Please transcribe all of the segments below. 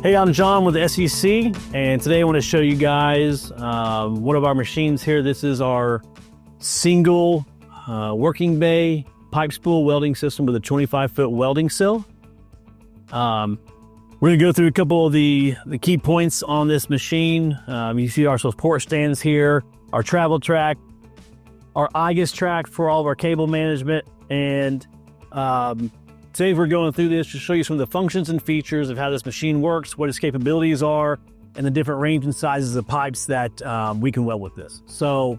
Hey, I'm John with SEC, and today I want to show you guys one of our machines here. This is our single working bay pipe spool welding system with a 25-foot welding sill. We're going to go through a couple of the key points on this machine. You see our support stands here, our travel track, our IGUS track for all of our cable management, and today we're going through this to show you some of the functions and features of how this machine works, what its capabilities are, and the different range and sizes of pipes that we can weld with this. So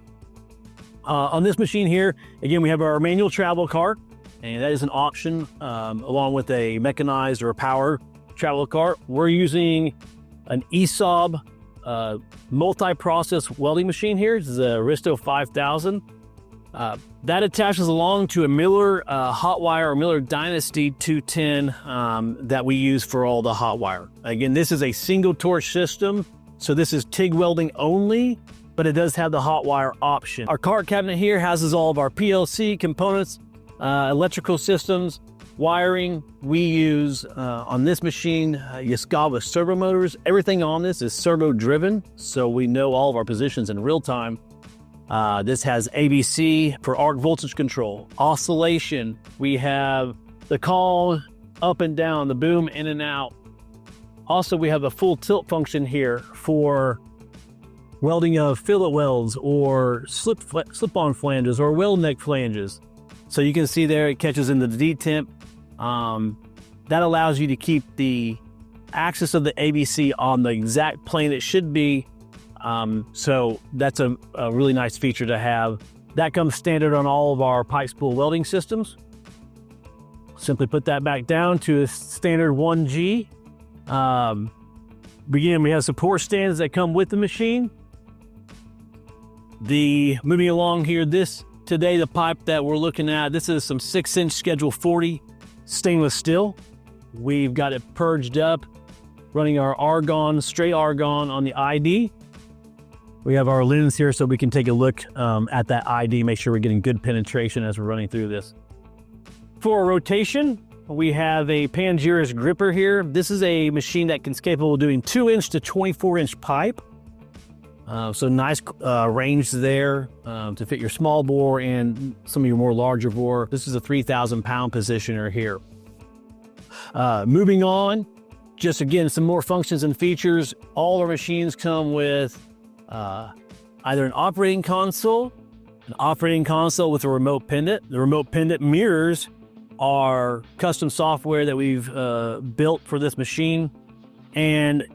on this machine here, again, we have our manual travel cart, and that is an option along with a mechanized or a power travel cart. We're using an ESAB multi-process welding machine here. This is a Risto 5000. That attaches along to a Miller Hotwire or Miller Dynasty 210 that we use for all the Hotwire. Again, this is a single torch system, so this is TIG welding only, but it does have the Hotwire option. Our cart cabinet here houses all of our PLC components, electrical systems, wiring. We use on this machine Yaskawa servo motors. Everything on this is servo driven, so we know all of our positions in real time. This has ABC for arc voltage control, oscillation. We have the call up and down, the boom in and out. Also, we have a full tilt function here for welding of fillet welds or slip-on flanges or weld neck flanges. So you can see there it catches into the detemp. That allows you to keep the axis of the ABC on the exact plane it should be. So that's a really nice feature to have. That comes standard on all of our pipe spool welding systems. Simply put that back down to a standard 1G. Again, we have support stands that come with the machine. Moving along here, today the pipe that we're looking at, this is some 6-inch Schedule 40 stainless steel. We've got it purged up, running our argon, straight argon on the ID. We have our lens here so we can take a look at that ID, make sure we're getting good penetration as we're running through this. For rotation, we have a Pangiris gripper here. This is a machine that is capable of doing 2-inch to 24-inch pipe. So nice range there to fit your small bore and some of your more larger bore. This is a 3,000-pound positioner here. Moving on, just again, some more functions and features. All our machines come with either an operating console with a remote pendant. The remote pendant mirrors our custom software that we've built for this machine. And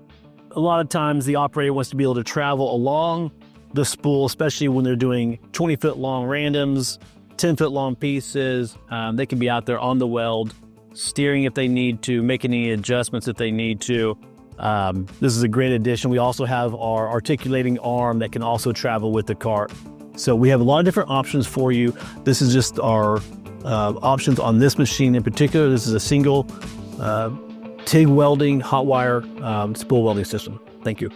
a lot of times the operator wants to be able to travel along the spool, especially when they're doing 20-foot long randoms, 10-foot long pieces. They can be out there on the weld, steering if they need to, making any adjustments if they need to. This is a great addition. We also have our articulating arm that can also travel with the cart. So we have a lot of different options for you. This is just our options on this machine in particular. This is a single TIG welding Hotwire spool welding system. Thank you.